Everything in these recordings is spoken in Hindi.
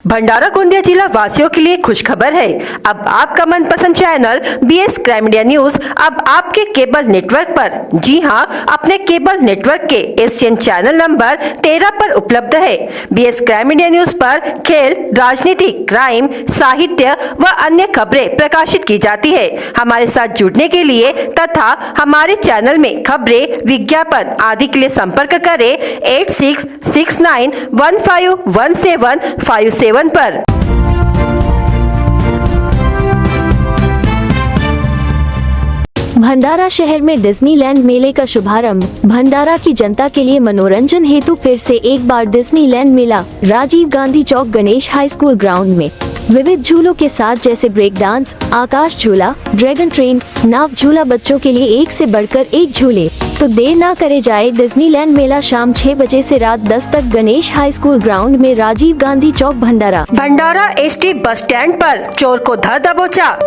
भंडारा गोंदिया जिला वासियों के लिए खुशखबर है। अब आपका मनपसंद channel BS crime media news अब आपके केबल नेटवर्क पर, जी हां, अपने केबल नेटवर्क के एशियन चैनल नंबर 13 पर उपलब्ध है। BS क्राइम मीडिया न्यूज पर खेल, राजनीति, क्राइम, साहित्य व अन्य खबरें प्रकाशित की जाती है। हमारे साथ जुड़ने के लिए तथा हमारे चैनल में खबरें, विज्ञापन आदि के लिए संपर्क करें 8669151757 पर। भंडारा शहर में डिज्नीलैंड मेले का शुभारंभ। भंडारा की जनता के लिए मनोरंजन हेतु फिर से एक बार डिज्नीलैंड मेला राजीव गांधी चौक गणेश हाई स्कूल ग्राउंड में विविध झूलों के साथ जैसे ब्रेक डांस, आकाश झूला, ड्रैगन ट्रेन, नाव झूला, बच्चों के लिए एक से बढ़कर एक झूले। तो देर ना करे जाए, डिज्नीलैंड मेला शाम 6 बजे से रात 10 तक गणेश हाई स्कूल ग्राउंड में राजीव गांधी चौक भंडारा। भंडारा ST बस स्टैंड पर चोर को धर दबोचा।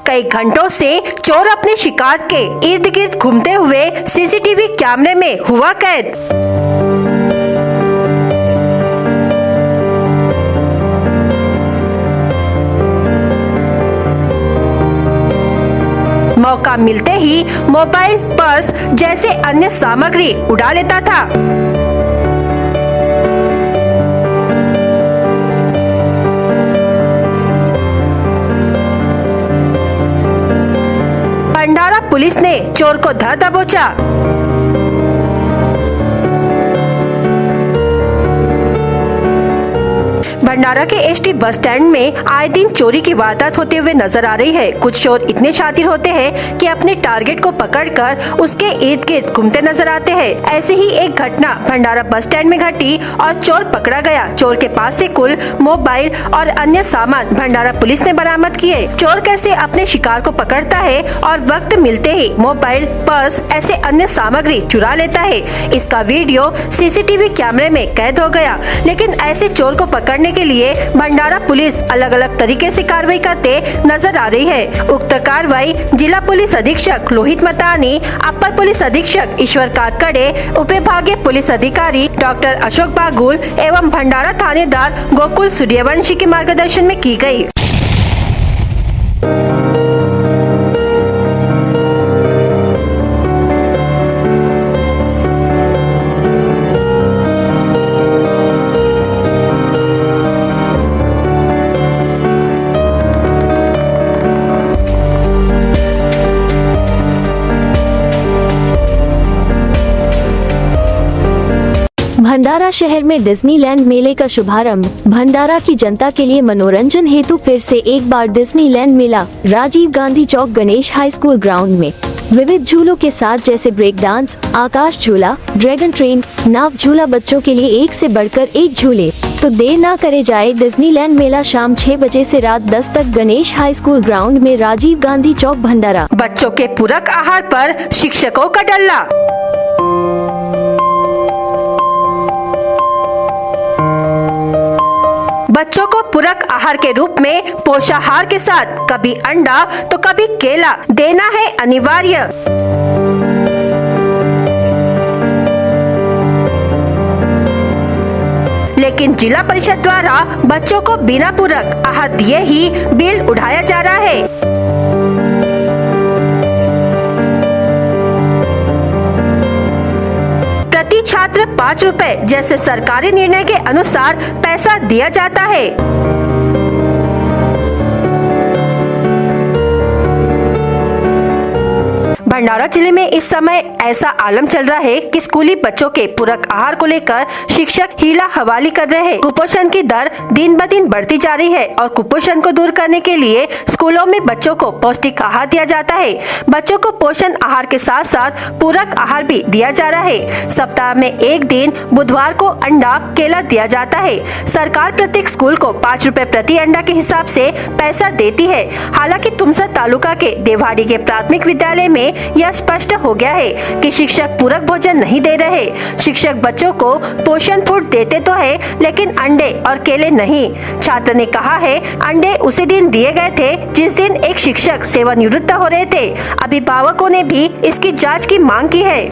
कई घंटों से चोर अपने शिकार के इर्द गिर्द घूमते हुए CCTV कैमरे में हुआ कैद। मौका मिलते ही मोबाइल, पर्स जैसे अन्य सामग्री उड़ा लेता था। भंडारा पुलिस ने चोर को धर दबोचा। भंडारा के ST बस स्टैंड में आए दिन चोरी की वारदात होते हुए नजर आ रही है। कुछ चोर इतने शातिर होते हैं कि अपने टारगेट को पकड़कर उसके इर्द गिर्द घूमते नजर आते हैं। ऐसी ही एक घटना भंडारा बस स्टैंड में घटी और चोर पकड़ा गया। चोर के पास से कुल मोबाइल और अन्य सामान भंडारा पुलिस ने बरामद किए। चोर कैसे अपने शिकार को पकड़ता है और वक्त मिलते ही मोबाइल, पर्स ऐसे अन्य सामग्री चुरा लेता है, इसका वीडियो CCTV कैमरे में कैद हो गया। लेकिन ऐसे चोर को पकड़ने के लिए भंडारा पुलिस अलग अलग तरीके से कार्रवाई करते नजर आ रही है। उक्त कार्रवाई जिला पुलिस अधीक्षक लोहित मतानी, अपर पुलिस अधीक्षक ईश्वर कातकड़े, उपविभागीय पुलिस अधिकारी डॉक्टर अशोक बागुल एवं भंडारा थानेदार गोकुल सूर्यवंशी के मार्गदर्शन में की गई। भंडारा शहर में डिज्नीलैंड मेले का शुभारंभ। भंडारा की जनता के लिए मनोरंजन हेतु फिर से एक बार डिज्नीलैंड मेला राजीव गांधी चौक गणेश हाई स्कूल ग्राउंड में विविध झूलों के साथ जैसे ब्रेक डांस, आकाश झूला, ड्रैगन ट्रेन, नाव झूला, बच्चों के लिए एक से बढ़कर एक झूले। तो देर ना करे जाए, डिज्नीलैंड मेला शाम 6 बजे से रात 10 तक गणेश हाई स्कूल ग्राउंड में राजीव गांधी चौक भंडारा। बच्चों के पूरक आहार पर शिक्षकों का डल्ला। बच्चों को पूरक आहार के रूप में पोषाहार के साथ कभी अंडा तो कभी केला देना है अनिवार्य। लेकिन जिला परिषद द्वारा बच्चों को बिना पूरक आहार दिए ही बिल उठाया जा रहा है। प्रति छात्र 5 रुपए जैसे सरकारी निर्णय के अनुसार पैसा दिया जाता है। भंडारा जिले में इस समय ऐसा आलम चल रहा है कि स्कूली बच्चों के पूरक आहार को लेकर शिक्षक हीला हवाली कर रहे हैं। कुपोषण की दर दिन ब दिन बढ़ती जा रही है और कुपोषण को दूर करने के लिए स्कूलों में बच्चों को पौष्टिक आहार दिया जाता है। बच्चों को पोषण आहार के साथ साथ पूरक आहार भी दिया जा रहा है। सप्ताह में एक दिन बुधवार को अंडा, केला दिया जाता है। सरकार प्रत्येक स्कूल को 5 रुपए प्रति अंडा के हिसाब से पैसा देती है। हालांकि तुमसर तालुका के देवाड़ी के प्राथमिक विद्यालय में यह स्पष्ट हो गया है कि शिक्षक पूरक भोजन नहीं दे रहे। शिक्षक बच्चों को पोषण फूड देते तो है, लेकिन अंडे और केले नहीं। छात्र ने कहा है अंडे उसी दिन दिए गए थे जिस दिन एक शिक्षक सेवानिवृत्त हो रहे थे। अभिभावकों ने भी इसकी जांच की मांग की है।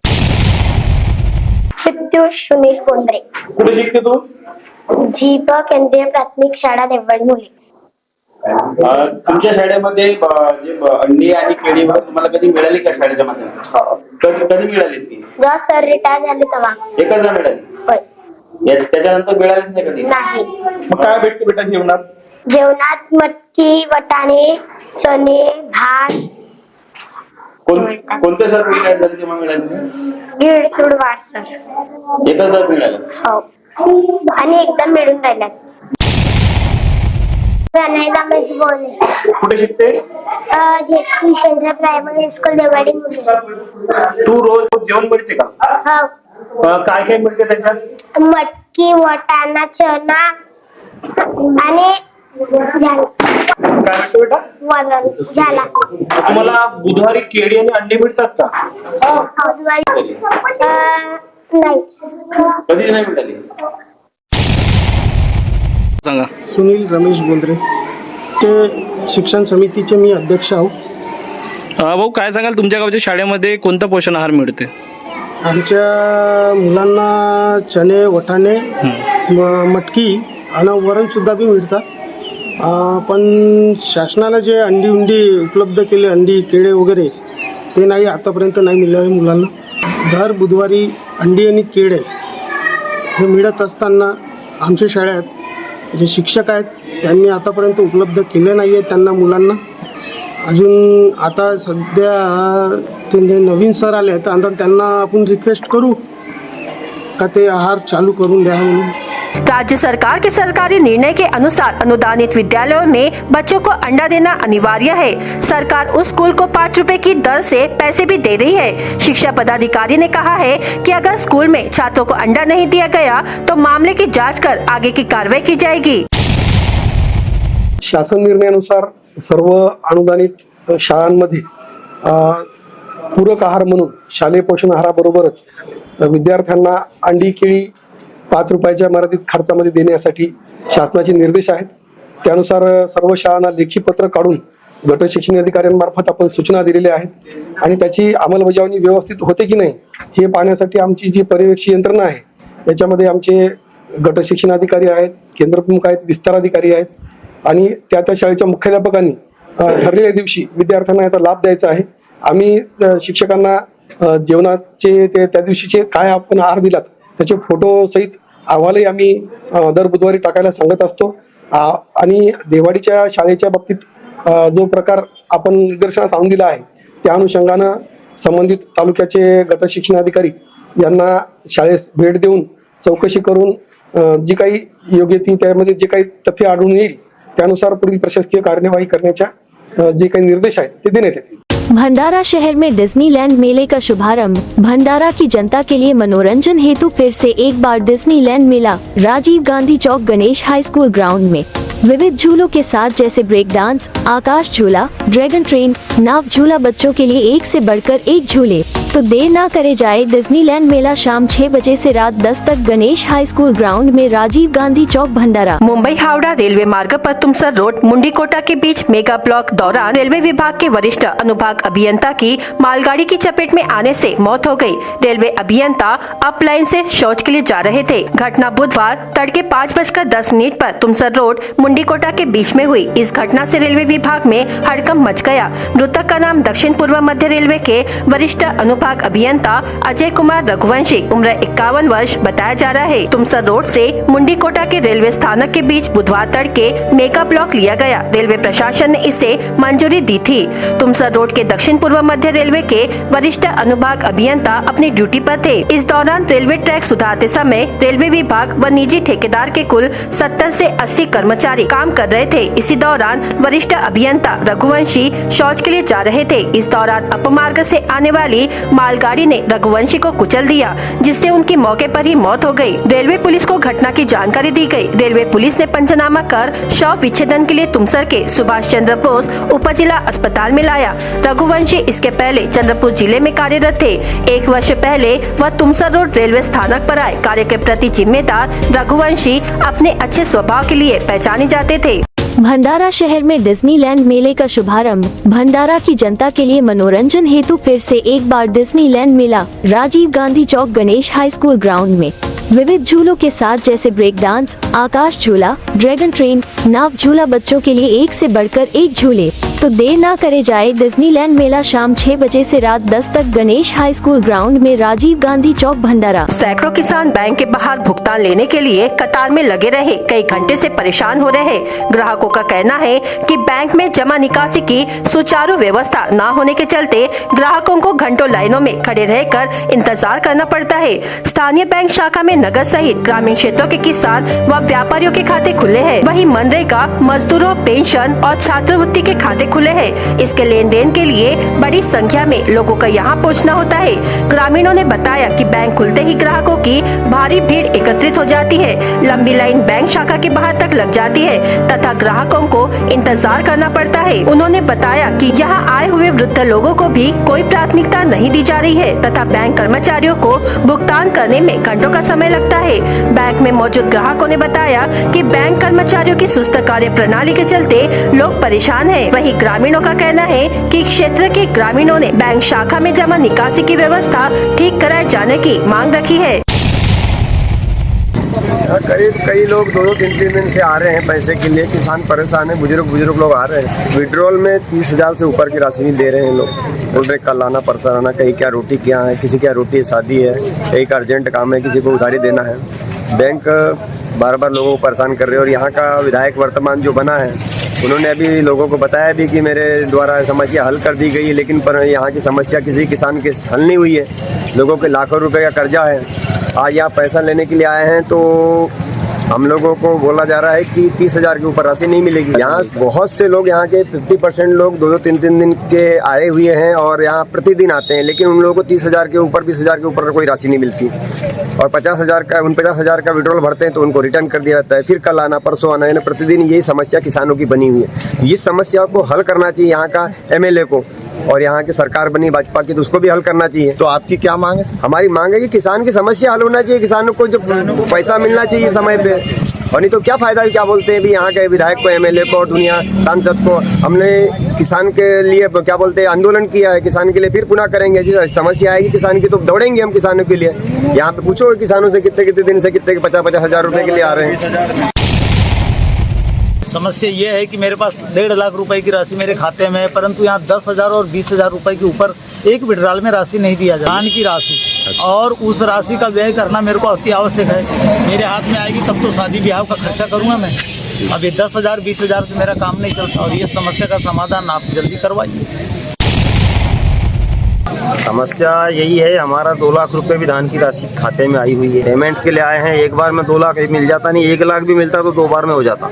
सुनील बोंद्रे. कुठे शिकते तू? जीप केंद्रीय प्राथमिक शाळा देवगड मुली. तुमच्या शाळेमध्ये जे अंडी आणि केळी वगैरे तुम्हाला कधी मिळाली का शाळेच्या माध्यमातून? कधी कधी मिळाली ती? जेव्हा सर रिटायर झाले तेव्हा. एकचदा मिळाली? होय. त्याच्यानंतर मिळालीच नाही कधी? नाही. मग काय भेटते बेटा जेवणात? जेवणात मटकी, वाटाणे, चणे, भात. कोणते सर रिटायर झाले तेव्हा मिळाली? गिळतुडवाड सर. एकचदा मिळालं? हो. आणि एकदम मिळून राहिल्या. प्रणय दामेश बोले. कुठे शिकते? जेपी सेंट्रल प्रायमरी स्कूल देववाडी मुली. तू रोज जेवण मिळते का? हो. काय काय मिळते त्याच्यात? मटकी, वाटाणा, चना आणि झाला. काय मिळते बेटा? वरण झाला. तुम्हाला बुधवारी केळी आणि अंडी मिळतात का? नाही. कधीच नाही मिळाली? सांगा. सुनील रमेश बोंद्रे ते शिक्षण समितीचे मी अध्यक्ष आहोत. भाऊ काय सांगाल तुमच्या गावच्या शाळेमध्ये कोणता पोषण आहार मिळते? आमच्या मुलांना चणे, वाटाणे, मटकी आणि वरणसुद्धा बी मिळतात. पण शासनानं जे अंडी उपलब्ध केले, अंडी केळे वगैरे, ते नाही आतापर्यंत नाही मिळाले मुलांना. दर बुधवारी अंडी आणि केळे हे मिळत असताना आमच्या शाळेत जे शिक्षक आहेत त्यांनी आतापर्यंत उपलब्ध केले नाही आहे त्यांना मुलांना. अजून आता सध्या ते नवीन सर आले आहेत, आता त्यांना आपण रिक्वेस्ट करू का ते आहार चालू करून द्या म्हणून. राज्य सरकार के सरकारी निर्णय के अनुसार अनुदानित विद्यालयों में बच्चों को अंडा देना अनिवार्य है. सरकार उस स्कूल को 5 रुपए की दर से पैसे भी दे रही है. शिक्षा पदाधिकारी ने कहा है कि अगर स्कूल में छात्रों को अंडा नहीं दिया गया तो मामले की जांच कर आगे की कार्रवाई की जाएगी. शासन निर्णयानुसार सर्व अनुदानित शाळांमध्ये पूरक आहार म्हणून शालेय पोषण आहाराबरोबरच विद्यार्थ्यांना अंडी केळी 5 रुपयाच्या मर्यादित खर्चामध्ये देण्यासाठी शासनाचे निर्देश आहेत. त्यानुसार सर्व शाळांना लेखी पत्र काढून गट शिक्षण अधिकाऱ्यांमार्फत आपण सूचना दिलेल्या आहेत आणि त्याची अंमलबजावणी व्यवस्थित होते की नाही हे पाहण्यासाठी आमची जी पर्यवेक्षी यंत्रणा आहे त्याच्यामध्ये आमचे गट शिक्षण अधिकारी आहेत, केंद्रप्रमुख आहेत, विस्तार अधिकारी आहेत आणि त्या शाळेच्या मुख्याध्यापकांनी ठरलेल्या दिवशी विद्यार्थ्यांना याचा लाभ द्यायचा आहे. आम्ही शिक्षकांना जेवणाचे त्या दिवशीचे काय आपण आहार दिलात त्याचे फोटो सहित अहवालही आम्ही दर बुधवारी टाकायला सांगत असतो. आणि देवाडीच्या शाळेच्या बाबतीत जो प्रकार आपण निदर्शनास आणून दिला आहे त्या अनुषंगानं संबंधित तालुक्याचे गट शिक्षण अधिकारी यांना शाळेस भेट देऊन चौकशी करून जी काही योग्य ती त्यामध्ये जे काही तथ्य आढळून येईल त्यानुसार पुढील प्रशासकीय कार्यवाही करण्याच्या जे काही निर्देश आहेत ते देण्यात येतील. भंडारा शहर में डिज्नीलैंड मेले का शुभारंभ. भंडारा की जनता के लिए मनोरंजन हेतु फिर से एक बार डिज्नीलैंड मेला राजीव गांधी चौक गणेश हाई स्कूल ग्राउंड में विविध झूलों के साथ जैसे ब्रेक डांस, आकाश झूला, ड्रैगन ट्रेन, नाव झूला, बच्चों के लिए एक से बढ़कर एक झूले. तो देर ना करे जाए, डिज्नीलैंड मेला शाम 6 बजे से रात 10 तक गणेश हाई स्कूल ग्राउंड में राजीव गांधी चौक भंडारा. मुंबई हावड़ा रेलवे मार्ग पर तुमसर रोड मुंडीकोटा के बीच मेगा ब्लॉक दौरान रेलवे विभाग के वरिष्ठ अनुभाग अभियंता की मालगाड़ी की चपेट में आने से मौत हो गई. रेलवे अभियंता अप लाइन से शौच के लिए जा रहे थे. घटना बुधवार तड़के 5:10 पर तुमसर रोड मुंडीकोटा के बीच में हुई. इस घटना से रेलवे विभाग में हड़कंप मच गया. मृतक का नाम दक्षिण पूर्व मध्य रेलवे के वरिष्ठ अनुभाग अभियंता अजय कुमार रघुवंशी उम्र 51 वर्ष बताया जा रहा है. तुमसर रोड से मुंडीकोटा के रेलवे स्थानक के बीच बुधवार तड़के मेगा ब्लॉक लिया गया. रेलवे प्रशासन ने इसे मंजूरी दी थी. तुमसर रोड के दक्षिण पूर्व मध्य रेलवे के वरिष्ठ अनुभाग अभियंता अपनी ड्यूटी पर थे. इस दौरान रेलवे ट्रैक सुधारते समय रेलवे विभाग व निजी ठेकेदार के कुल 70 से 80 कर्मचारी काम कर रहे थे. इसी दौरान वरिष्ठ अभियंता रघुवंशी शौच के लिए जा रहे थे. इस दौरान अपमार्ग से आने वाली मालगाड़ी ने रघुवंशी को कुचल दिया जिससे उनकी मौके पर ही मौत हो गई. रेलवे पुलिस को घटना की जानकारी दी गई. रेलवे पुलिस ने पंचनामा कर शव विच्छेदन के लिए तुमसर के सुभाष चंद्र बोस उप जिला अस्पताल में लाया. रघुवंशी इसके पहले चंद्रपुर जिले में कार्यरत थे. 1 वर्ष पहले वह तुमसर रोड रेलवे स्थानक पर आए. कार्य के प्रति जिम्मेदार रघुवंशी अपने अच्छे स्वभाव के लिए पहचाने जाते थे. भंडारा शहर में डिज्नीलैंड मेले का शुभारंभ। भंडारा की जनता के लिए मनोरंजन हेतु फिर से एक बार डिज्नीलैंड मेला राजीव गांधी चौक गणेश हाई स्कूल ग्राउंड में विविध झूलों के साथ जैसे ब्रेक डांस, आकाश झूला, ड्रैगन ट्रेन, नाव झूला, बच्चों के लिए एक से बढ़कर एक झूले। तो देर ना करे जाए, डिज्नीलैंड मेला शाम 6 बजे से रात 10 तक गणेश हाई स्कूल ग्राउंड में राजीव गांधी चौक भंडारा। सैकड़ों किसान बैंक के बाहर भुगतान लेने के लिए कतार में लगे रहे, कई घंटे से परेशान हो रहे। ग्राहकों का कहना है कि बैंक में जमा निकासी की सुचारू व्यवस्था न होने के चलते ग्राहकों को घंटों लाइनों में खड़े रहकर इंतजार करना पड़ता है। स्थानीय बैंक शाखा में नगद सहित ग्रामीण क्षेत्रों के किसान व व्यापारियों के खाते खुले हैं। वहीं मनरेगा, मजदूरों, पेंशन और छात्रवृत्ति के खाते खुले हैं। इसके लेन देन के लिए बड़ी संख्या में लोगों का यहाँ पहुँचना होता है। ग्रामीणों ने बताया कि बैंक खुलते ही ग्राहकों की भारी भीड़ एकत्रित हो जाती है। लंबी लाइन बैंक शाखा के बाहर तक लग जाती है तथा ग्राहकों को इंतजार करना पड़ता है। उन्होंने बताया कि यहाँ आए हुए वृद्ध लोगों को भी कोई प्राथमिकता नहीं दी जा रही है तथा बैंक कर्मचारियों को भुगतान करने में घंटों का समय लगता है। बैंक में मौजूद ग्राहकों ने बताया कि बैंक कर्मचारियों की सुस्त कार्य प्रणाली के चलते लोग परेशान हैं। वहीं ग्रामीणों का कहना है कि क्षेत्र के ग्रामीणों ने बैंक शाखा में जमा निकासी की व्यवस्था ठीक कराए जाने की मांग रखी है। करीब कई लोग 2-3 दिन से आ रहे हैं पैसे के लिए। किसान परेशान है, बुजुर्ग लोग आ रहे हैं। विड्रॉल में 30,000 से ऊपर की राशि दे रहे हैं लोग। बोल रहे कल आना, परसों आना। कहीं क्या रोटी क्या है, किसी क्या रोटी शादी है, कहीं का अर्जेंट काम है, किसी को उधारी देना है। बैंक बार बार लोगों को परेशान कर रहे हैं। और यहाँ का विधायक वर्तमान जो बना है, उन्होंने अभी लोगों को बताया भी कि मेरे द्वारा समस्या हल कर दी गई है, लेकिन पर यहाँ की समस्या किसी किसान के हल नहीं हुई है। लोगों के लाखों रुपए का कर्जा है। आज यहाँ पैसा लेने के लिए आए हैं तो हम लोगों को बोला जा रहा है कि 30,000 के ऊपर राशि नहीं मिलेगी। यहाँ बहुत से लोग, यहाँ के 50% लोग 2-3 दिन के आए हुए हैं और यहाँ प्रतिदिन आते हैं, लेकिन उन लोगों को 30,000 के ऊपर, 20,000 के ऊपर कोई राशि नहीं मिलती। और 50,000 का विड्रॉल भरते हैं तो उनको रिटर्न कर दिया जाता है। फिर कल आना, परसों आना, यानी प्रतिदिन यही समस्या किसानों की बनी हुई है। इस समस्या को हल करना चाहिए यहाँ का MLA को, और यहाँ की सरकार बनी भाजपा की तो उसको भी हल करना चाहिए। तो आपकी क्या मांग है? हमारी मांग है कि किसान की समस्या हल होना चाहिए, किसानों को जो पैसा मिलना चाहिए समय पे। और नहीं तो क्या फायदा, क्या बोलते हैं भी यहाँ के विधायक को, MLA को और दुनिया सांसद को। हमने किसान के लिए क्या बोलते हैं आंदोलन किया है, किसान के लिए फिर पुनः करेंगे। जिस समस्या आएगी किसान की तो दौड़ेंगे हम किसानों के लिए। यहाँ पे पूछो किसानों से कितने दिन से कितने 50-50 हज़ार रुपए के लिए आ रहे हैं। समस्या ये है कि मेरे पास 1.5 लाख रुपए की राशि मेरे खाते में है, परंतु यहाँ 10,000 और 20,000 रुपए के ऊपर एक विड्रॉल में राशि नहीं दिया जाता। धान की राशि, और उस राशि का व्यय करना मेरे को अति आवश्यक है। मेरे हाथ में आएगी तब तो शादी ब्याह का खर्चा करूँगा मैं। अभी 10,000 20,000 से मेरा काम नहीं चलता और ये समस्या का समाधान आप जल्दी करवाइए। समस्या यही है, हमारा 2 लाख रुपए भी धान की राशि खाते में आई हुई है। पेमेंट के लिए आए हैं। एक बार में 2 लाख मिल जाता नहीं, 1 लाख भी मिलता तो 2 बार में हो जाता।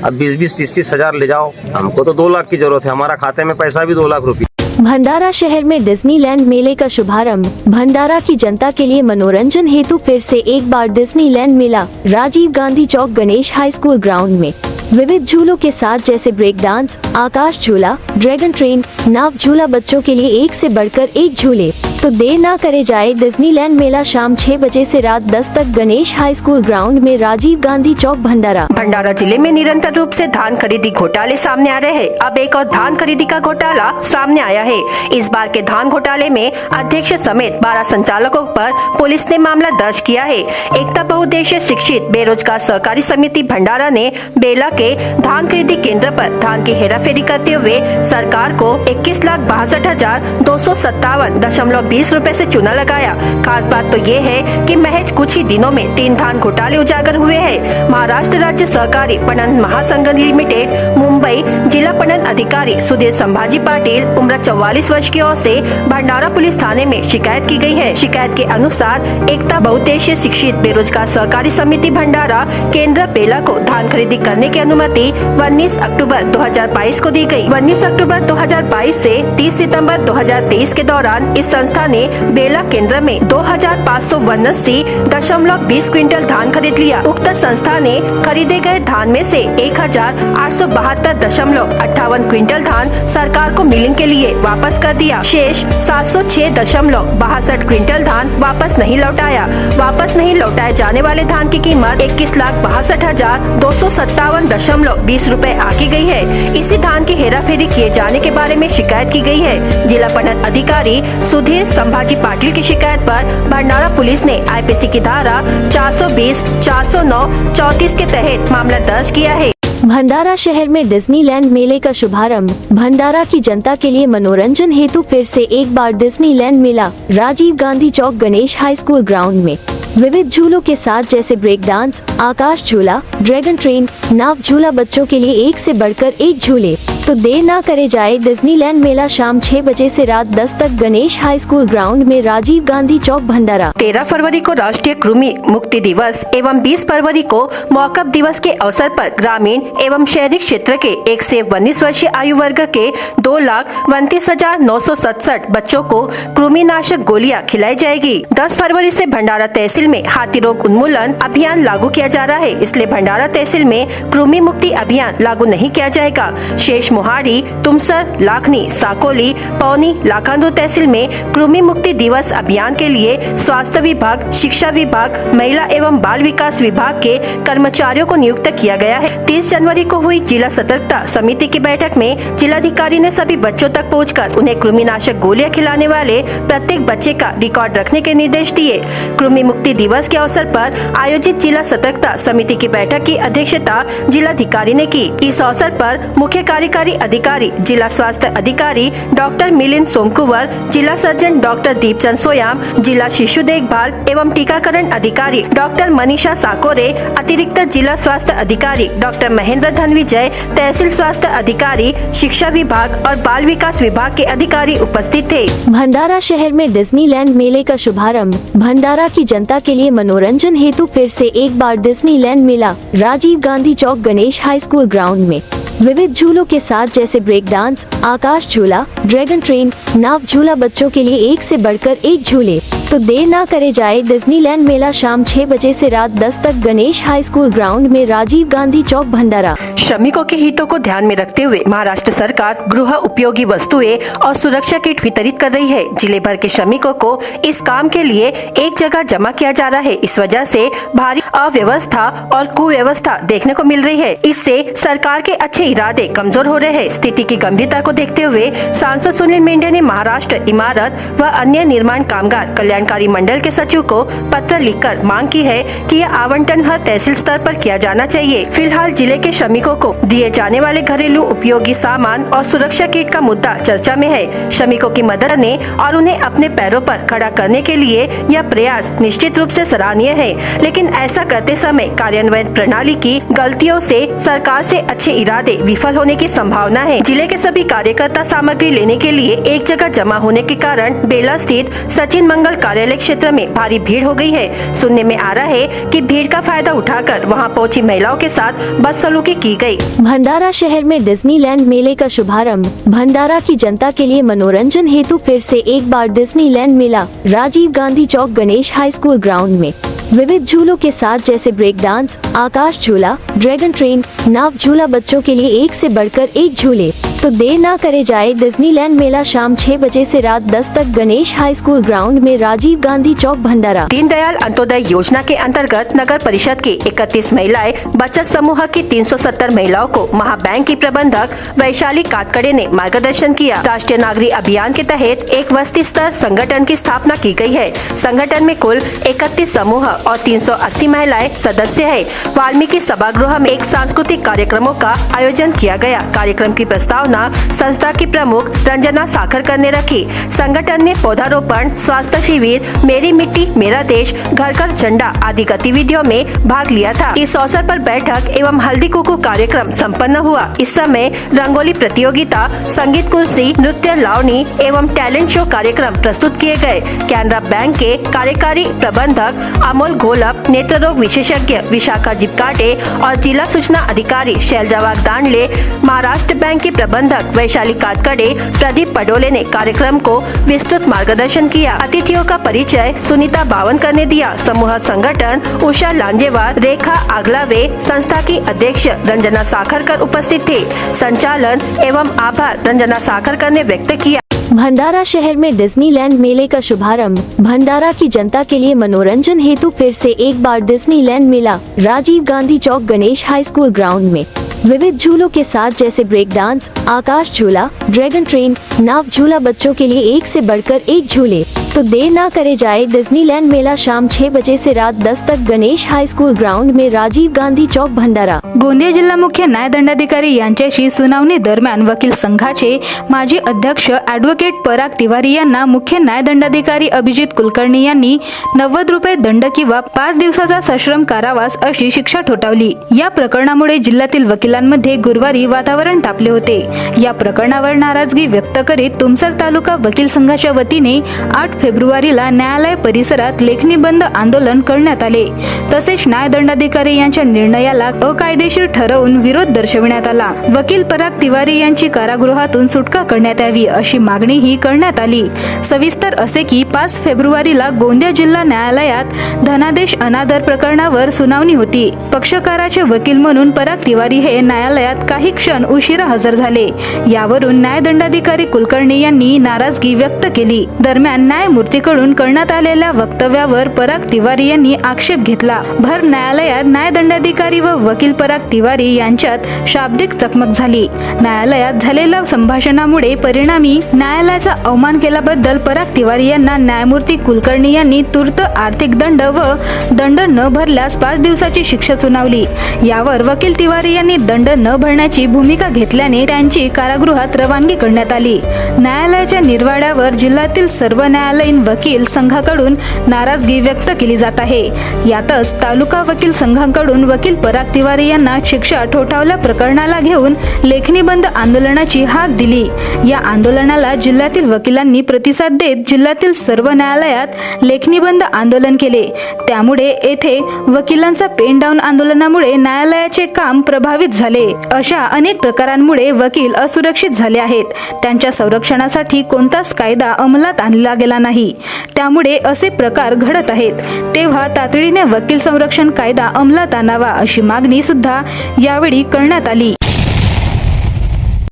अब 20-30 हज़ार ले जाओ। हमको तो 2 लाख की जरूरत है, हमारा खाते में पैसा भी 2 लाख रुपए। भंडारा शहर में डिज्नीलैंड मेले का शुभारंभ। भंडारा की जनता के लिए मनोरंजन हेतु फिर से एक बार डिज्नीलैंड मेला राजीव गांधी चौक गणेश हाई स्कूल ग्राउंड में विविध झूलों के साथ जैसे ब्रेक डांस, आकाश झूला, ड्रैगन ट्रेन, नाव झूला, बच्चों के लिए एक से बढ़कर एक झूले। तो देर ना करे जाए, डिज्नीलैंड मेला शाम 6 बजे से रात 10 तक गणेश हाई स्कूल ग्राउंड में राजीव गांधी चौक भंडारा। भंडारा जिले में निरंतर रूप से धान खरीदी घोटाले सामने आ रहे हैं। अब एक और धान खरीदी का घोटाला सामने आया है। इस बार के धान घोटाले में अध्यक्ष समेत 12 संचालकों पर पुलिस ने मामला दर्ज किया है। एकता बहुउद्देशीय शिक्षित बेरोजगार सहकारी समिति भंडारा ने बेला के धान खरीदी केंद्र पर धान की हेराफेरी करते हुए सरकार को 21,62,257.20 रुपए से चूना लगाया। खास बात तो ये है कि महज कुछ ही दिनों में 3 धान घोटाले उजागर हुए हैं। महाराष्ट्र राज्य सहकारी पणन महासंघ लिमिटेड मुंबई जिला पणन अधिकारी सुधीर संभाजी पाटिल उम्र 44 वर्ष की ओर से भंडारा पुलिस थाने में शिकायत की गई है। शिकायत के अनुसार एकता बहुउद्देशीय शिक्षित बेरोजगार सहकारी समिति भंडारा केंद्र बेला को धान खरीदी करने की अनुमति 19 अक्टूबर 2022 को दी गई। 19 अक्टूबर 2022 से 30 सितंबर 2023 के दौरान इस संस्था ने बेला केंद्र में 2,579.20 क्विंटल धान खरीद लिया। उक्त संस्था ने खरीदे गए धान में से 1,872.58 क्विंटल धान सरकार को मिलिंग के लिए वापस कर दिया। शेष 706.62 क्विंटल धान वापस नहीं लौटाया। वापस नहीं लौटाए जाने वाले धान की कीमत 21,62,257 9.20 रुपए आकी गई है। इसी धान की हेराफेरी किए जाने के बारे में शिकायत की गई है। जिला पणन अधिकारी सुधीर संभाजी पाटिल की शिकायत पर भंडारा पुलिस ने IPC की धारा 420, 409, 34 के तहत मामला दर्ज किया है। भंडारा शहर में डिज्नीलैंड मेले का शुभारंभ। भंडारा की जनता के लिए मनोरंजन हेतु फिर से एक बार डिज्नीलैंड मेला राजीव गांधी चौक गणेश हाई स्कूल ग्राउंड में विविध झूलों के साथ जैसे ब्रेक डांस, आकाश झूला, ड्रैगन ट्रेन, नाव झूला, बच्चों के लिए एक से बढ़कर एक झूले। तो देर ना करे जाए, डिज्नीलैंड मेला शाम 6 बजे से रात 10 तक गणेश हाई स्कूल ग्राउंड में राजीव गांधी चौक भंडारा। 13 फरवरी को राष्ट्रीय कृमि मुक्ति दिवस एवं 20 फरवरी को मौकफ दिवस के अवसर पर ग्रामीण एवं शहरी क्षेत्र के 1 से 19 वर्षीय आयु वर्ग के 2,29,967 बच्चों को कृमिनाशक गोलियां खिलाई जाएगी। 10 फरवरी से भंडारा तहसील में हाथी रोग उन्मूलन अभियान लागू किया जा रहा है, इसलिए भंडारा तहसील में कृमि मुक्ति अभियान लागू नहीं किया जाएगा। शेष मोहाड़ी, तुमसर, लाखनी, साकोली, पौनी, लाखांदूर तहसील में कृमि मुक्ति दिवस अभियान के लिए स्वास्थ्य विभाग, शिक्षा विभाग, महिला एवं बाल विकास विभाग के कर्मचारियों को नियुक्त किया गया है। 30 जनवरी को हुई जिला सतर्कता समिति की बैठक में जिलाधिकारी ने सभी बच्चों तक पहुंचकर उन्हें कृमिनाशक गोलियां खिलाने वाले प्रत्येक बच्चे का रिकॉर्ड रखने के निर्देश दिए। कृमि मुक्ति दिवस के अवसर पर आयोजित जिला सतर्कता समिति की बैठक की अध्यक्षता जिलाधिकारी ने की। इस अवसर पर मुख्य कार्यकारी अधिकारी जिला स्वास्थ्य अधिकारी डॉक्टर मिलिंद सोमकुंवर, जिला सर्जन डॉक्टर दीपचंद सोयाम, जिला शिशु देखभाल एवं टीकाकरण अधिकारी डॉक्टर मनीषा साकोरे, अतिरिक्त जिला स्वास्थ्य अधिकारी डॉक्टर महेंद्र धनविजय, तहसील स्वास्थ्य अधिकारी, शिक्षा विभाग और बाल विकास विभाग के अधिकारी उपस्थित थे। भंडारा शहर में डिज्नीलैंड मेले का शुभारंभ। भंडारा की जनता के लिए मनोरंजन हेतु फिर से एक बार डिज्नीलैंड मेला राजीव गांधी चौक गणेश हाई स्कूल ग्राउंड में विविध झूलों के साथ जैसे ब्रेक डांस, आकाश झूला, ड्रैगन ट्रेन, नाव झूला, बच्चों के लिए एक से बढ़कर एक झूले। तो देर ना करे जाए, डिज्नीलैंड मेला शाम 6 बजे से रात 10 तक गणेश हाई स्कूल ग्राउंड में राजीव गांधी चौक भंडारा। श्रमिकों के हितों को ध्यान में रखते हुए महाराष्ट्र सरकार गृह उपयोगी वस्तुएं और सुरक्षा किट वितरित कर रही है। जिले भर के श्रमिकों को इस काम के लिए एक जगह जमा किया जा रहा है। इस वजह से भारी अव्यवस्था और कुव्यवस्था देखने को मिल रही है। इससे सरकार के अच्छे इरादे कमजोर हो रहे हैं। स्थिति की गंभीरता को देखते हुए सांसद सुनील मेंढे ने महाराष्ट्र इमारत व अन्य निर्माण कामगार कल्याणकारी मंडल के सचिव को पत्र लिखकर मांग की है कि यह आवंटन हर तहसील स्तर पर किया जाना चाहिए। फिलहाल जिले के श्रमिकों को दिए जाने वाले घरेलू उपयोगी सामान और सुरक्षा किट का मुद्दा चर्चा में है। श्रमिकों की मदद करने और उन्हें अपने पैरों पर खड़ा करने के लिए यह प्रयास निश्चित रूप से सराहनीय है, लेकिन ऐसा करते समय कार्यान्वयन प्रणाली की गलतियों से सरकार से अच्छे इरादे विफल होने की संभावना है। जिले के सभी कार्यकर्ता सामग्री लेने के लिए एक जगह जमा होने के कारण बेला स्थित सचिन मंगल कार्यालय क्षेत्र में भारी भीड़ हो गई है। सुनने में आ रहा है कि भीड़ का फायदा उठाकर वहां पहुंची महिलाओं के साथ बदसलूकी की गई। भंडारा शहर में डिज्नीलैंड मेले का शुभारंभ। भंडारा की जनता के लिए मनोरंजन हेतु फिर से एक बार डिज्नीलैंड मेला राजीव गांधी चौक गणेश हाई स्कूल ग्राउंड में विविध झूलों के साथ जैसे ब्रेक डांस, आकाश झूला, ड्रैगन ट्रेन, नाव झूला, बच्चों के लिए एक से बढ़कर एक झूले। तो देर ना करे जाए, डिज्नीलैंड मेला शाम 6 बजे से रात 10 तक गणेश हाई स्कूल ग्राउंड में राजीव गांधी चौक भंडारा। दीनदयाल अंत्योदय योजना के अंतर्गत नगर परिषद की 31 महिलाएं बचत समूह की 370 महिलाओं को महाबैंक की प्रबंधक वैशाली कातकड़े ने मार्गदर्शन किया। राष्ट्रीय नागरिक अभियान के तहत एक वस्ती स्तर संगठन की स्थापना की गई है। संगठन में कुल 31 समूह और 380 महिलाएं सदस्य है। वाल्मीकि सभागृह में एक सांस्कृतिक कार्यक्रमों का आयोजन किया गया। कार्यक्रम की प्रस्तावना संस्था की प्रमुख रंजना साखरकर ने रखी। संगठन ने पौधारोपण, स्वास्थ्य शिविर, मेरी मिट्टी मेरा देश, घर घर झंडा आदि गतिविधियों में भाग लिया था। इस अवसर पर बैठक एवं हल्दी कुकू कार्यक्रम संपन्न हुआ। इस समय रंगोली प्रतियोगिता, संगीत कुर्सी, नृत्य, लावनी एवं टैलेंट शो कार्यक्रम प्रस्तुत किए गए। कैनरा बैंक के कार्यकारी प्रबंधक अमोल घोलप, नेत्र रोग विशेषज्ञ विशाखा जिपकाटे और जिला सूचना अधिकारी शैलजावाग दांडले, महाराष्ट्र बैंक के प्रबंधक वैशाली कातकड़े, प्रदीप पडोले ने कार्यक्रम को विस्तृत मार्गदर्शन किया। अतिथियों का परिचय सुनीता बावनकर ने दिया। समूह संगठन उषा लांजेवार, रेखा आगलावे, संस्था की अध्यक्ष रंजना साखरकर उपस्थित थे। संचालन एवं आभार रंजना साखरकर ने व्यक्त किया। भंडारा शहर में डिज्नीलैंड मेले का शुभारंभ। भंडारा की जनता के लिए मनोरंजन हेतु फिर से एक बार डिज्नीलैंड मेला राजीव गांधी चौक गणेश हाई स्कूल ग्राउंड में विविध झूलों के साथ जैसे ब्रेक डांस, आकाश झूला, ड्रैगन ट्रेन, नाव झूला, बच्चों के लिए एक से बढ़कर एक झूले। तो देर ना करे जाए, डिज्नीलैंड मेला शाम 6 बजे से रात 10 तक गणेश हाई स्कूल ग्राउंड में, राजीव गांधी चौक, भंडारा। गोंदिया जिल्हा मुख्य न्यायदंडाधिकारी यांच्याशी सुनावणी दरम्यान वकील संघाचे माजी अध्यक्ष ॲडव्होकेट पराग तिवारी यांना मुख्य न्यायदंडाधिकारी अभिजित कुलकर्णी यांनी 90 रुपये दंड किंवा 5 दिवसाचा सश्रम कारावास अशी शिक्षा ठोठावली। या प्रकरणामुळे जिल्ह्यातील वकिलांमध्ये गुरुवारी वातावरण तापले होते। या प्रकरणावर नाराजगी व्यक्त करीत तुमसर तालुका वकील संघाच्या वतीने 8 फेब्रुवारीला न्यायालय परिसरात लेखणी बंद आंदोलन करण्यात आले। तसेच न्यायदंडाधिकारी यांच्या निर्णयाला अकायदेशीर ठरवून विरोध दर्शविण्यात आला। वकील पराग तिवारी यांची कारागृहातून सुटका करण्यात यावी अशी मागणीही करण्यात आली। सविस्तर असे की 5 फेब्रुवारीला गोंदिया जिल्हा न्यायालयात धनादेश अनादर प्रकरणावर सुनावणी होती। पक्षकाराचे वकील म्हणून पराग तिवारी हे न्यायालयात काही क्षण उशिरा हजर झाले। यावरून न्यायदंडाधिकारी कुलकर्णी यांनी नाराजगी व्यक्त केली। दरम्यान न्यायमूर्तीकडून करण्यात आलेल्या वक्तव्यावर पराग तिवारी यांनी आक्षेप घेतला। भर न्यायालयात न्यायदंडाधिकारी व वकील पराग तिवारी यांच्यात शाब्दिक चकमक झाली। न्यायालयात झालेल्या संभाषणामुळे परिणामी न्यायालयाचा अवमान केल्याबद्दल पराग तिवारी यांना न्यायमूर्ती कुलकर्णी यांनी तूर्त आर्थिक दंड व दंड न भरल्यास 5 दिवसाची शिक्षा सुनावली। यावर वकील तिवारी यांनी दंड न भरण्याची भूमिका घेतल्याने त्यांची कारागृहात रवानगी करण्यात आली। न्यायालयाच्या निर्वाड्यावर जिल्ह्यातील सर्व न्यायालयीन वकील संघाकडून नाराजगी व्यक्त केली जात आहे। यातच तालुका वकील संघाकडून वकील पराग तिवारी यांना शिक्षा ठोठावल्या प्रकरणाला घेऊन लेखणी बंद आंदोलनाची हाक दिली। या आंदोलनाला जिल्ह्यातील वकिलांनी प्रतिसाद देत जिल्ह्यातील सर्व न्यायालयात लेखणी बंद आंदोलन केले। त्यामुळे येथे वकिलांचा पेन डाऊन आंदोलनामुळे न्यायालयाचे काम प्रभावित झाले। अशा अनेक प्रकारांमुळे वकील असुरक्षित झाले आहेत। त्यांच्या संरक्षणासाठी कोणताच कायदा अंमलात आणला गेला नाही, त्यामुळे असे प्रकार घडत आहेत। तेव्हा तातडीने वकील संरक्षण कायदा अंमलात आणावा अशी मागणी सुद्धा यावेळी करण्यात आली।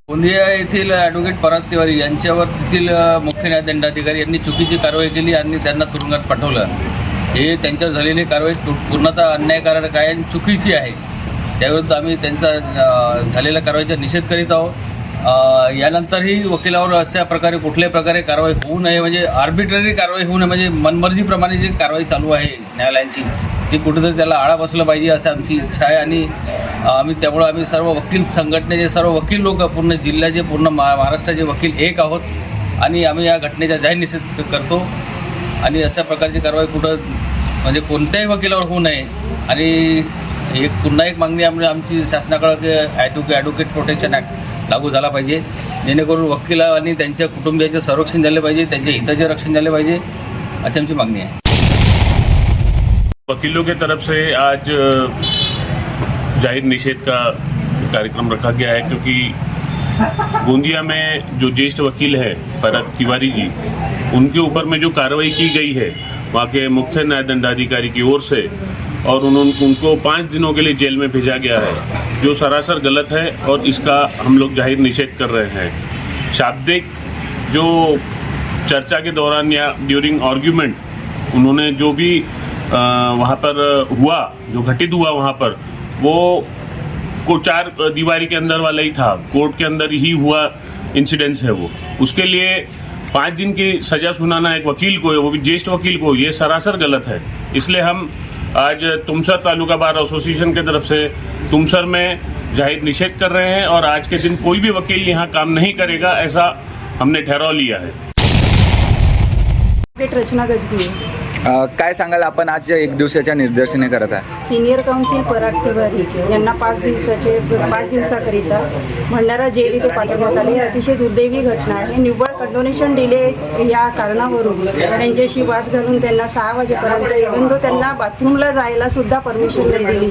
गोंदिया येथील ॲडव्होकेट पराग तिवारी यांच्यावर तेथील मुख्य न्यायदंडाधिकारी यांनी चुकीची कारवाई केली आणि त्यांना तुरुंगात पाठवलं। हे त्यांच्यावर झालेली कारवाई पूर्णतः अन्यायकारक आहे आणि चुकीची आहे। त्याविरुद्ध आम्ही त्यांचा झालेल्या कारवाईचा निषेध करीत आहोत। यानंतरही वकिलावर अशा प्रकारे कुठल्याही प्रकारे कारवाई होऊ नये, म्हणजे आर्बिट्ररी कारवाई होऊ नये, म्हणजे मनमर्जीप्रमाणे जी कारवाई चालू आहे न्यायालयांची ती कुठेतरी त्याला आळा बसला पाहिजे असं आमची इच्छा आहे। आणि त्यामुळं आम्ही सर्व वकील संघटनेचे सर्व वकील लोक पूर्ण जिल्ह्याचे पूर्ण महाराष्ट्राचे वकील एक आहोत आणि आम्ही या घटनेचा जाहीर निषेध करतो आणि अशा प्रकारची कारवाई कुठं म्हणजे कोणत्याही वकिलावर होऊ नये। आणि पुन्हा एक मागणी आमची शासनाकडे ॲडव्होकेट प्रोटेक्शन ॲक्ट लागू झाला पाहिजे, जेणेकरून वकिलांनी त्यांच्या कुटुंबियाचे संरक्षण झाले पाहिजे, त्यांच्या हिताचे रक्षण झाले पाहिजे, अशी आमची मागणी आहे। वकीलों की तरफ से आज जाहिर निषेध का कार्यक्रम रखा गया है, क्योंकि गोंदिया में जो ज्येष्ठ वकील है पराग तिवारी जी, उनके ऊपर में जो कार्रवाई की गई है वहाँ के मुख्य न्यायदंडाधिकारी की ओर से, और उनको 5 दिनों के लिए जेल में भेजा गया है, जो सरासर गलत है और इसका हम लोग जाहिर निषेध कर रहे हैं। शाब्दिक जो चर्चा के दौरान या ड्यूरिंग आर्ग्यूमेंट उन्होंने जो भी वहाँ पर हुआ, जो घटित हुआ वहाँ पर, वो को 4 दीवारी के अंदर वाला ही था, कोर्ट के अंदर ही हुआ इंसिडेंस है वो। उसके लिए 5 दिन की सज़ा सुनाना एक वकील को, वो भी ज्येष्ठ वकील को, ये सरासर गलत है। इसलिए हम आज तुमसर तालुका बार एसोसिएशन की तरफ से तुमसर में जाहिर निषेध कर रहे हैं और आज के दिन कोई भी वकील यहाँ काम नहीं करेगा, ऐसा हमने ठहराव लिया है। रचना गजबी काय सांगाल, आपण आज 1 दिवसाच्या निर्देशने करत आहे? सीनियर काउन्सिल पराग तिवारी यांना 5 दिवसाकरिता भंडारा जेल इथे पाठवण्यात आले। अतिशय दुर्दैवी घटना आहे। निव्वळ कंडोनेशन डिले या कारणावरून त्यांच्याशी वाद घालून त्यांना 6 वाजेपर्यंत, इव्हन तो त्यांना बाथरूमला जायला सुद्धा परमिशन नाही दिली।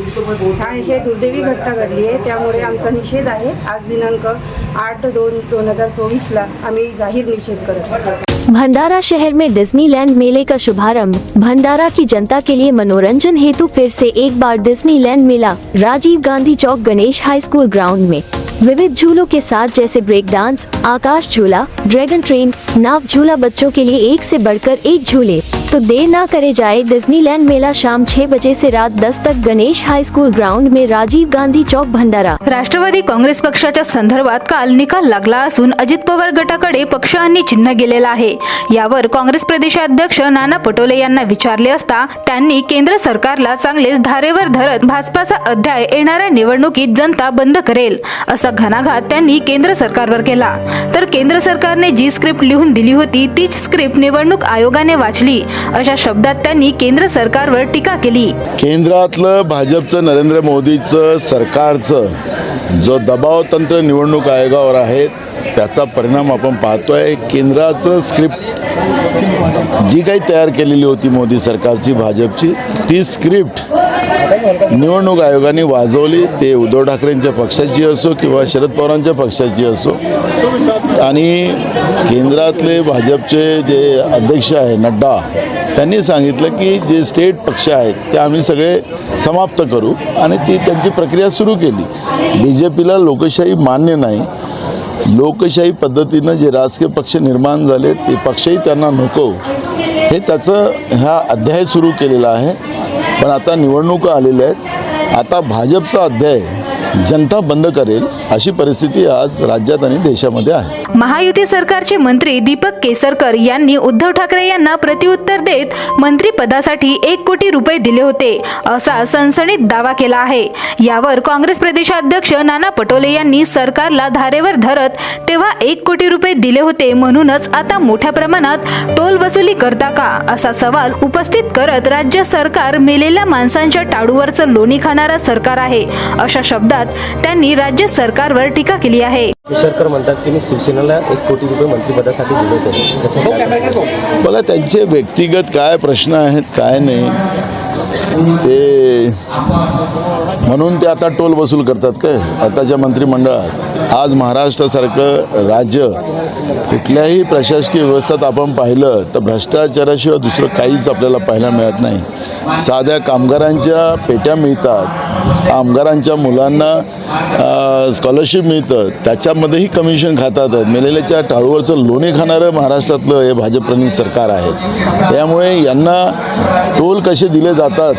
हे दुर्दैवी घटना घडली आहे, त्यामुळे आमचा निषेध आहे। आज दिनांक 8/2/2024 आम्ही जाहीर निषेध करत आहोत। भंडारा शहर में डिज्नीलैंड मेले का शुभारंभ। भंडारा की जनता के लिए मनोरंजन हेतु फिर से एक बार डिज्नीलैंड मेला, राजीव गांधी चौक, गणेश हाई स्कूल ग्राउंड में। विविध झूलों के साथ जैसे ब्रेक डांस, आकाश झूला, ड्रैगन ट्रेन, नाव झूला, बच्चों के लिए एक से बढ़कर एक झूले। तो देर ना करे जाए डिज्नीलैंड मेला शाम 6 बजे से रात 10 तक गणेश हाई स्कूल ग्राउंड में राजीव गांधी चौक भंडारा। राष्ट्रवादी काँग्रेस पक्षाच्या संदर्भात काल निकाल लागला असून अजित पवार गटाकडे पक्ष आणि चिन्ह गेलेलं आहे। यावर काँग्रेस प्रदेशाध्यक्ष नाना पटोले यांना विचारले असता त्यांनी केंद्र सरकारला चांगलेच धारेवर धरत भाजपाचा अध्याय येणाऱ्या निवडणुकीत जनता बंद करेल असा घणाघात त्यांनी केंद्र सरकारवर केला। तर केंद्र सरकारने जी स्क्रिप्ट लिहून दिली होती तीच स्क्रिप्ट निवडणूक आयोगाने वाचली अशा शब्दात त्यांनी केंद्र सरकारवर टीका केली। केंद्रातलं भाजपचं नरेंद्र मोदीचं सरकारचं जो दबाव तंत्र निवडणूक आयोगावर आहे त्याचा परिणाम आपण पाहतोय। केंद्राचं स्क्रिप्ट जी काही तयार केलेली होती मोदी सरकारची भाजपची ती स्क्रिप्ट निवडणूक आयोगाने वाजवली। ते उद्धव ठाकरेंच्या पक्षाची असो किंवा शरद पवारांच्या पक्षाची असो आणि केंद्रातले भाजपचे जे अध्यक्ष आहे नड्डा त्यांनी सांगितलं की जे स्टेट पक्ष आहेत ते आम्ही सगळे समाप्त करू आणि ती त्यांची प्रक्रिया सुरू केली। BJPला लोकशाही मान्य नाही। लोकशाही पद्धतीनं जे राजकीय पक्ष निर्माण झाले ते पक्षही त्यांना नको हे त्याचं हा अध्याय सुरू केलेला आहे। पण आता निवडणुका आलेल्या आहेत। आता भाजपचा अध्याय जनता बंद करेल अशी परिस्थिती आज राज्यात आणि देशामध्ये आहे। महायुती सरकारचे मंत्री दीपक केसरकर यांनी उद्धव ठाकरे यांना प्रत्युत्तर देत मंत्रिपदासाठी 1 कोटी रुपये दिले होते असा सनसनीत दावा केला आहे। यावर काँग्रेस प्रदेशाध्यक्ष नाना पटोले यांनी सरकारला धारेवर धरत तेव्हा 1 कोटी रुपये दिले होते म्हणूनच आता मोठ्या प्रमाणात टोल वसुली करता का असा सवाल उपस्थित करत राज्य सरकार मेलेल्या माणसांच्या टाळूवरचं लोणी खाणारा सरकार आहे अशा शब्दात त्यांनी राज्य सरकारवर टीका केली आहे। केसरकर म्हणतात की मी शिवसेनेला 1 कोटी रुपये मंत्रिपदासाठी दिले होते। मला त्यांचे व्यक्तिगत काय प्रश्न आहेत काय नाही ते म्हणून ते आता टोल वसूल करतात काय आताच्या मंत्रिमंडळात। आज महाराष्ट्रासारखं राज्य कुठल्याही प्रशासकीय व्यवस्थेत आपण पाहिलं तर भ्रष्टाचाराशिवाय दुसरं काहीच आपल्याला पाहायला मिळत नाही। साध्या कामगारांच्या पेट्या मिळतात, कामगारांच्या मुलांना स्कॉलरशिप मिळतं त्याच्यामध्येही कमिशन खातात। मेलेल्याच्या टाळूवरचं लोणी खाणारं महाराष्ट्रातलं हे भाजपप्रणीत सरकार आहे। त्यामुळे यांना टोल कसे दिले जातात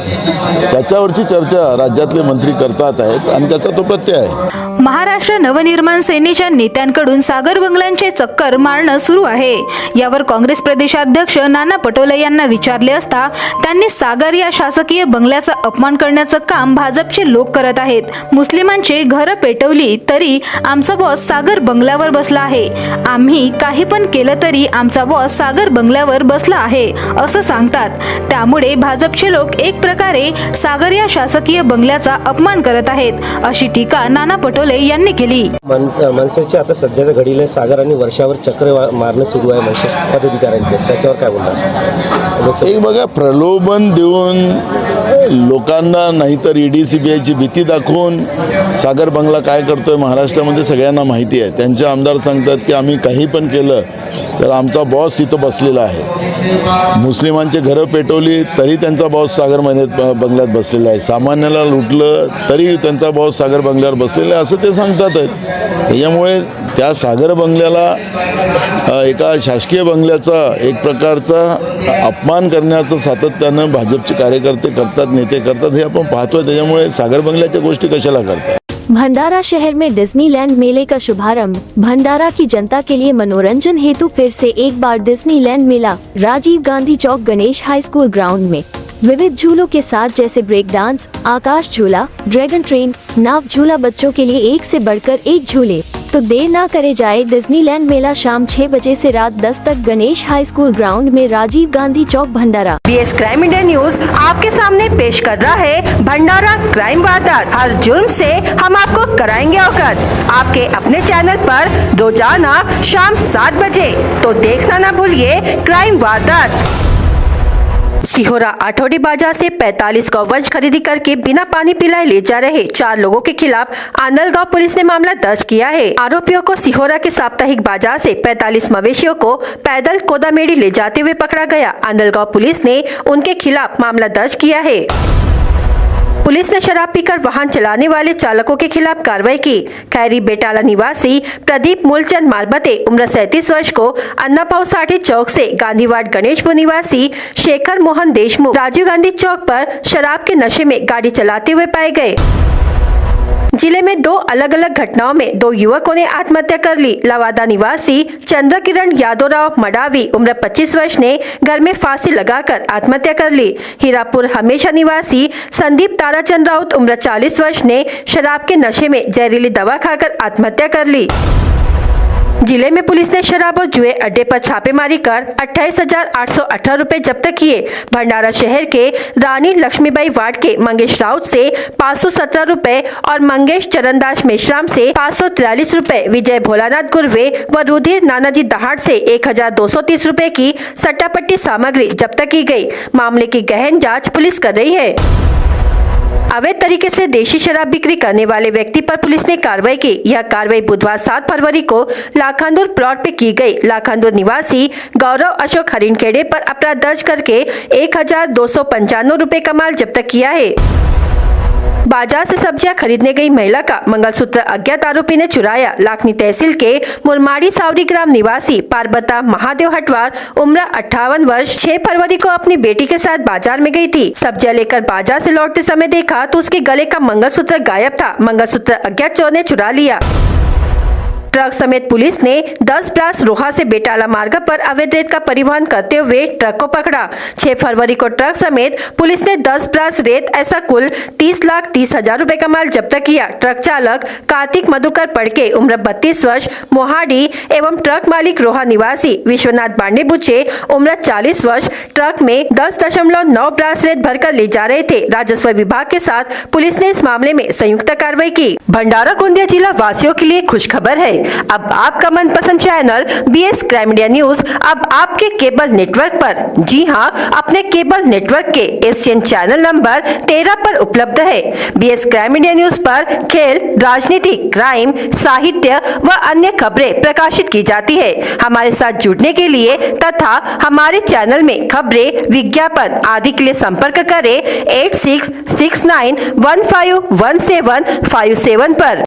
त्याच्यावरची चर्चा राज्यातले मंत्री करतात आहेत आणि त्याचा तो प्रत्यय आहे। महाराष्ट्र नवनिर्माण सेनेच्या नेत्यांकडून सागर बंगल्यांचे चक्कर मारणं सुरू आहे। यावर काँग्रेस प्रदेशाध्यक्ष नाना पटोले यांना विचारले असता त्यांनी सागर या शासकीय बंगल्याचा अपमान करण्याचं काम भाजपचे लोक करत आहेत। मुस्लिमांचे घरं पेटवली तरी आमचा बॉस सागर बंगल्यावर बसला आहे। आम्ही काही पण केलं तरी आमचा बॉस सागर बंगल्यावर बसला आहे असं सांगतात। त्यामुळे भाजपचे लोक एक प्रकारे सागर या शासकीय बंगल्याचा अपमान करत आहेत अशी टीका नाना पटोले यांनी केली। मनसेचे आता सध्याच्या घडीला सागर आणि वर्षावर चक्र मारणं सुरू आहे मनसे पदाधिकाऱ्यांचे, त्याच्यावर काय बोलणार? एक बघा, प्रलोभन देऊन लोकांना नाहीतर ED CBIची भीती दाखवून सागर बंगला काय करतोय महाराष्ट्रामध्ये सगळ्यांना माहिती आहे। त्यांचे आमदार सांगतात की आम्ही काही पण केलं तर आमचा बॉस तिथं बसलेला आहे। मुस्लिमांचे घरं पेटवली तरी त्यांचा बॉस सागर बंगल्यात बसलेला आहे। सामान्याला लुटलं तरी त्यांचा बॉस सागर बंगल्यावर बसलेला आहे असं ते सांगतात आहेत। त्याच्यामुळे त्या सागर बंगल्याला एका शासकीय बंगल्याचा एक प्रकारचा अपमान करण्याचं सातत्यानं भाजपचे कार्यकर्ते करतात, नेते करतात हे आपण पाहतोय। त्याच्यामुळे सागर बंगल्याच्या गोष्टी कशाला करतात? भंडारा शहर में डिज्नीलैंड मेले का शुभारंभ। भंडारा की जनता के लिए मनोरंजन हेतु फिर से एक बार डिज्नीलैंड मेला राजीव गांधी चौक गणेश हाई स्कूल ग्राउंड में विविध झूलों के साथ जैसे ब्रेक डांस, आकाश झूला, ड्रैगन ट्रेन, नाव झूला, बच्चों के लिए एक से बढ़कर एक झूले। तो देर ना करे जाए डिज्नीलैंड मेला शाम 6 बजे से रात 10 तक गणेश हाई स्कूल ग्राउंड में राजीव गांधी चौक भंडारा। BS क्राइम इंडिया न्यूज आपके सामने पेश कर रहा है भंडारा क्राइम वारदात। हर जुर्म से हम आपको कराएंगे अवगत। आपके अपने चैनल पर रोजाना शाम 7 बजे। तो देखना ना भूलिए क्राइम वारदात। सिहोरा आठौड़ी बाजार से 45 गौवंश खरीदी करके बिना पानी पिलाए ले जा रहे 4 लोगों के खिलाफ आंदलगांव पुलिस ने मामला दर्ज किया है। आरोपियों को सिहोरा के साप्ताहिक बाजार से 45 मवेशियों को पैदल कोदामेड़ी ले जाते हुए पकड़ा गया। आंदलगांव पुलिस ने उनके खिलाफ मामला दर्ज किया है। पुलिस ने शराब पीकर वाहन चलाने वाले चालकों के खिलाफ कार्रवाई की। खैरी बेटाला निवासी प्रदीप मूलचंद मारबते उम्र 37 वर्ष को अन्नापाव साठे चौक से गांधीवाड़ गणेशपुर निवासी शेखर मोहन देशमुख राजीव गांधी चौक पर शराब के नशे में गाड़ी चलाते हुए पाए गए। जिले में 2 अलग अलग घटनाओं में 2 युवकों ने आत्महत्या कर ली। लवादा निवासी चंद्र किरण यादवराव मडावी उम्र 25 वर्ष ने घर में फांसी लगाकर आत्महत्या कर ली। हीरापुर हमेशा निवासी संदीप ताराचंद राउत उम्र 40 वर्ष ने शराब के नशे में जहरीली दवा खाकर आत्महत्या कर ली। जिले में पुलिस ने शराब और जुए अड्डे पर छापेमारी कर 28,818 रुपए जब्त किए। भंडारा शहर के रानी लक्ष्मीबाई वार्ड के मंगेश राउत से 517 रुपए और मंगेश चरणदास मेश्राम से 543 रुपए, विजय भोलानाथ गुरवे व रुधिर नानाजी दहाड़ से 1,230 रुपए की सट्टापट्टी सामग्री जब्त की गई। मामले की गहन जाँच पुलिस कर रही है। अवैध तरीके से देशी शराब बिक्री करने वाले व्यक्ति पर पुलिस ने कार्रवाई की। यह कार्रवाई बुधवार 7 फरवरी को लाखांदूर प्लॉट पे की गई। लाखांदूर निवासी गौरव अशोक हरिणखेड़े पर अपराध दर्ज करके 1,295 रुपए का माल जब्त किया है। बाजार से सब्जियां खरीदने गई महिला का मंगलसूत्र अज्ञात आरोपी ने चुराया। लाखनी तहसील के मुरमाड़ी सावरी ग्राम निवासी पार्वता महादेव हटवार उम्र 58 वर्ष 6 फरवरी को अपनी बेटी के साथ बाजार में गई थी। सब्जियां लेकर बाजार से लौटते समय देखा तो उसके गले का मंगलसूत्र गायब था। मंगलसूत्र अज्ञात चोर ने चुरा लिया। ट्रक समेत पुलिस ने 10 ब्रास रोहा से बेटाला मार्ग पर अवैध रेत का परिवहन करते हुए ट्रक को पकड़ा। 6 फरवरी को ट्रक समेत पुलिस ने 10 ब्रास रेत ऐसा कुल 30,30,000 रुपए का माल जब्त किया। ट्रक चालक कार्तिक मधुकर पड़के उम्र 32 वर्ष मोहाड़ी एवं ट्रक मालिक रोहा निवासी विश्वनाथ बांडे बुच्चे उम्र 40 वर्ष ट्रक में 10.9 ब्रास रेत भरकर ले जा रहे थे। राजस्व विभाग के साथ पुलिस ने इस मामले में संयुक्त कार्रवाई की। भंडारा गोंदिया जिला वासियों के लिए खुशखबर है। अब आपका मनपसंद channel BS crime media news अब आपके केबल नेटवर्क पर, जी हां, अपने केबल नेटवर्क के एशियन चैनल नंबर 13 पर उपलब्ध है। BS क्राइम मीडिया न्यूज पर खेल, राजनीति, क्राइम, साहित्य व अन्य खबरें प्रकाशित की जाती है। हमारे साथ जुड़ने के लिए तथा हमारे चैनल में खबरें, विज्ञापन आदि के लिए संपर्क करें 8669151757 पर।